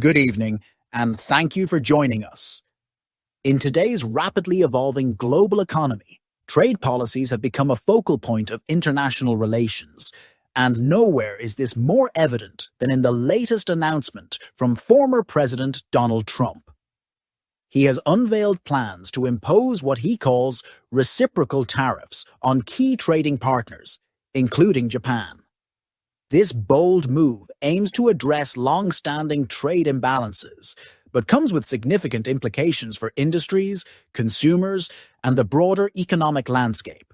Good evening, and thank you for joining us. In today's rapidly evolving global economy, trade policies have become a focal point of international relations, and nowhere is this more evident than in the latest announcement from former President Donald Trump. He has unveiled plans to impose what he calls reciprocal tariffs on key trading partners, including Japan. This bold move aims to address long-standing trade imbalances, but comes with significant implications for industries, consumers, and the broader economic landscape.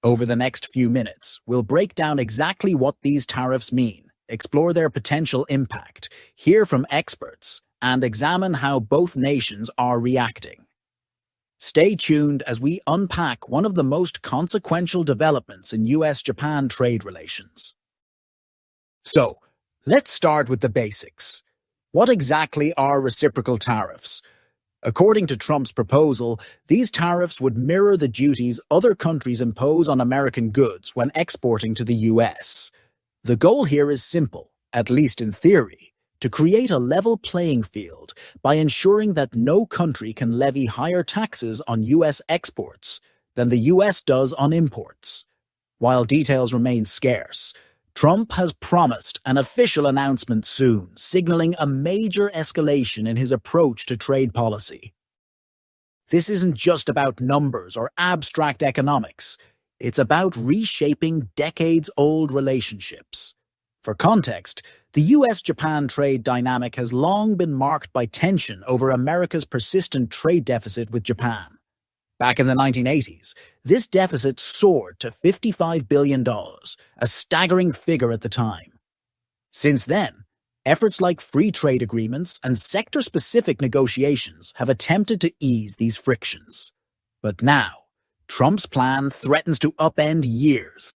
Over the next few minutes, we'll break down exactly what these tariffs mean, explore their potential impact, hear from experts, and examine how both nations are reacting. Stay tuned as we unpack one of the most consequential developments in US-Japan trade relations. So, let's start with the basics. What exactly are reciprocal tariffs? According to Trump's proposal, these tariffs would mirror the duties other countries impose on American goods when exporting to the US. The goal here is simple, at least in theory, to create a level playing field by ensuring that no country can levy higher taxes on US exports than the US does on imports. While details remain scarce, Trump has promised an official announcement soon, signaling a major escalation in his approach to trade policy. This isn't just about numbers or abstract economics. It's about reshaping decades-old relationships. For context, the US-Japan trade dynamic has long been marked by tension over America's persistent trade deficit with Japan. Back in the 1980s, this deficit soared to $55 billion, a staggering figure at the time. Since then, efforts like free trade agreements and sector-specific negotiations have attempted to ease these frictions. But now, Trump's plan threatens to upend years.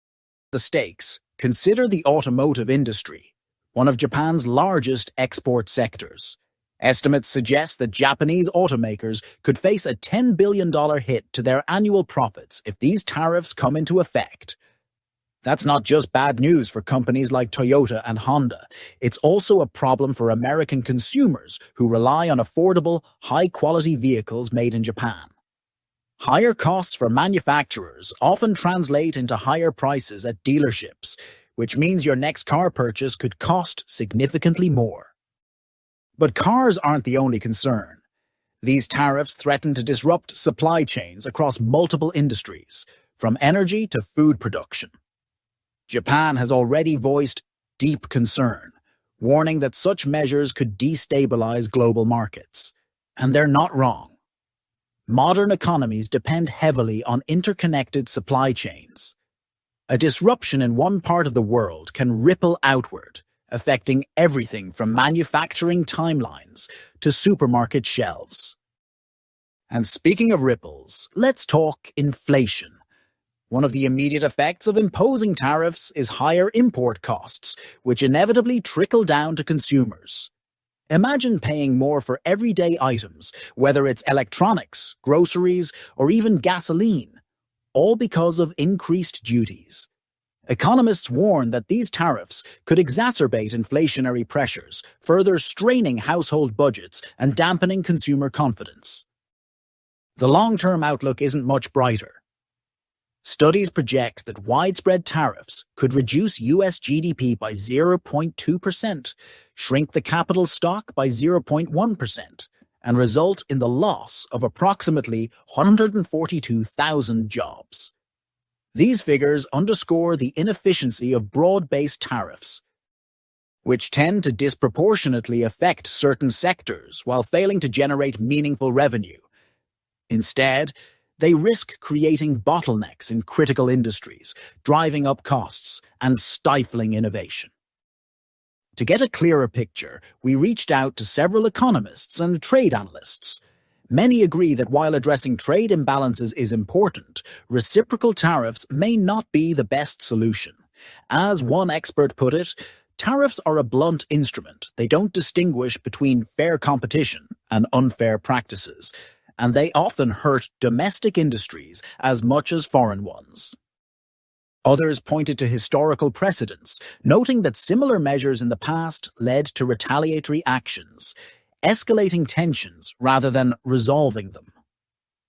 The stakes: consider the automotive industry, one of Japan's largest export sectors. Estimates suggest that Japanese automakers could face a $10 billion hit to their annual profits if these tariffs come into effect. That's not just bad news for companies like Toyota and Honda. It's also a problem for American consumers who rely on affordable, high-quality vehicles made in Japan. Higher costs for manufacturers often translate into higher prices at dealerships, which means your next car purchase could cost significantly more. But cars aren't the only concern. These tariffs threaten to disrupt supply chains across multiple industries, from energy to food production. Japan has already voiced deep concern, warning that such measures could destabilize global markets. And they're not wrong. Modern economies depend heavily on interconnected supply chains. A disruption in one part of the world can ripple outward, affecting everything from manufacturing timelines to supermarket shelves. And speaking of ripples, let's talk inflation. One of the immediate effects of imposing tariffs is higher import costs, which inevitably trickle down to consumers. Imagine paying more for everyday items, whether it's electronics, groceries, or even gasoline, all because of increased duties. Economists warn that these tariffs could exacerbate inflationary pressures, further straining household budgets and dampening consumer confidence. The long-term outlook isn't much brighter. Studies project that widespread tariffs could reduce US GDP by 0.2%, shrink the capital stock by 0.1%, and result in the loss of approximately 142,000 jobs. These figures underscore the inefficiency of broad-based tariffs, which tend to disproportionately affect certain sectors while failing to generate meaningful revenue. Instead, they risk creating bottlenecks in critical industries, driving up costs, and stifling innovation. To get a clearer picture, we reached out to several economists and trade analysts. Many agree that while addressing trade imbalances is important, reciprocal tariffs may not be the best solution. As one expert put it, tariffs are a blunt instrument. They don't distinguish between fair competition and unfair practices, and they often hurt domestic industries as much as foreign ones. Others pointed to historical precedents, noting that similar measures in the past led to retaliatory actions, escalating tensions rather than resolving them.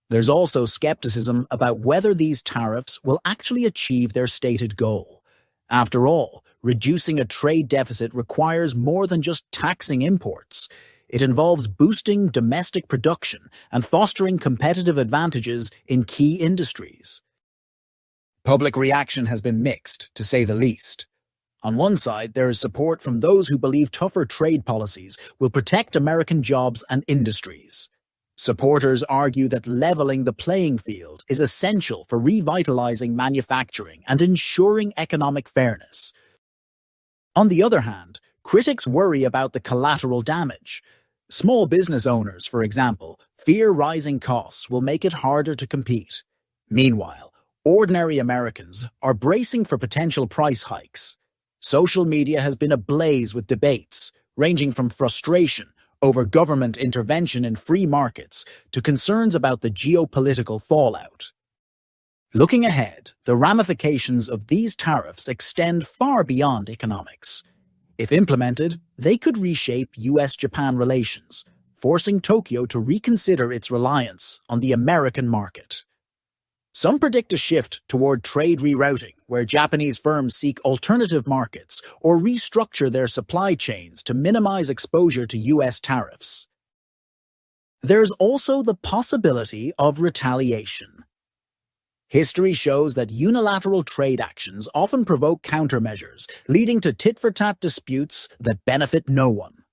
There's also skepticism about whether these tariffs will actually achieve their stated goal. After all, reducing a trade deficit requires more than just taxing imports. It involves boosting domestic production and fostering competitive advantages in key industries. Public reaction has been mixed, to say the least. On one side, there is support from those who believe tougher trade policies will protect American jobs and industries. Supporters argue that leveling the playing field is essential for revitalizing manufacturing and ensuring economic fairness. On the other hand, critics worry about the collateral damage. Small business owners, for example, fear rising costs will make it harder to compete. Meanwhile, ordinary Americans are bracing for potential price hikes. Social media has been ablaze with debates, ranging from frustration over government intervention in free markets to concerns about the geopolitical fallout. Looking ahead, the ramifications of these tariffs extend far beyond economics. If implemented, they could reshape US-Japan relations, forcing Tokyo to reconsider its reliance on the American market. Some predict a shift toward trade rerouting, where Japanese firms seek alternative markets or restructure their supply chains to minimize exposure to US tariffs. There's also the possibility of retaliation. History shows that unilateral trade actions often provoke countermeasures, leading to tit-for-tat disputes that benefit no one.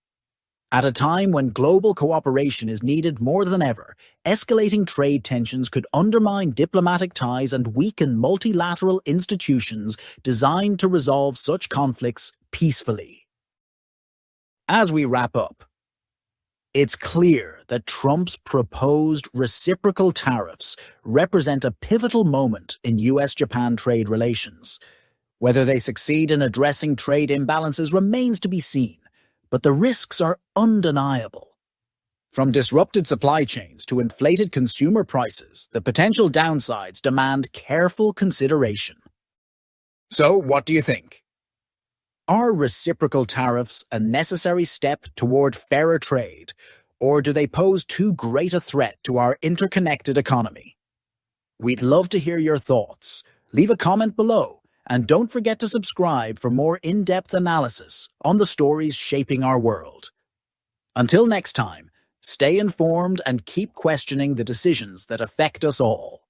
At a time when global cooperation is needed more than ever, escalating trade tensions could undermine diplomatic ties and weaken multilateral institutions designed to resolve such conflicts peacefully. As we wrap up, it's clear that Trump's proposed reciprocal tariffs represent a pivotal moment in US-Japan trade relations. Whether they succeed in addressing trade imbalances remains to be seen, but the risks are undeniable. From disrupted supply chains to inflated consumer prices, the potential downsides demand careful consideration. So, what do you think? Are reciprocal tariffs a necessary step toward fairer trade, or do they pose too great a threat to our interconnected economy? We'd love to hear your thoughts. Leave a comment below, and don't forget to subscribe for more in-depth analysis on the stories shaping our world. Until next time, stay informed and keep questioning the decisions that affect us all.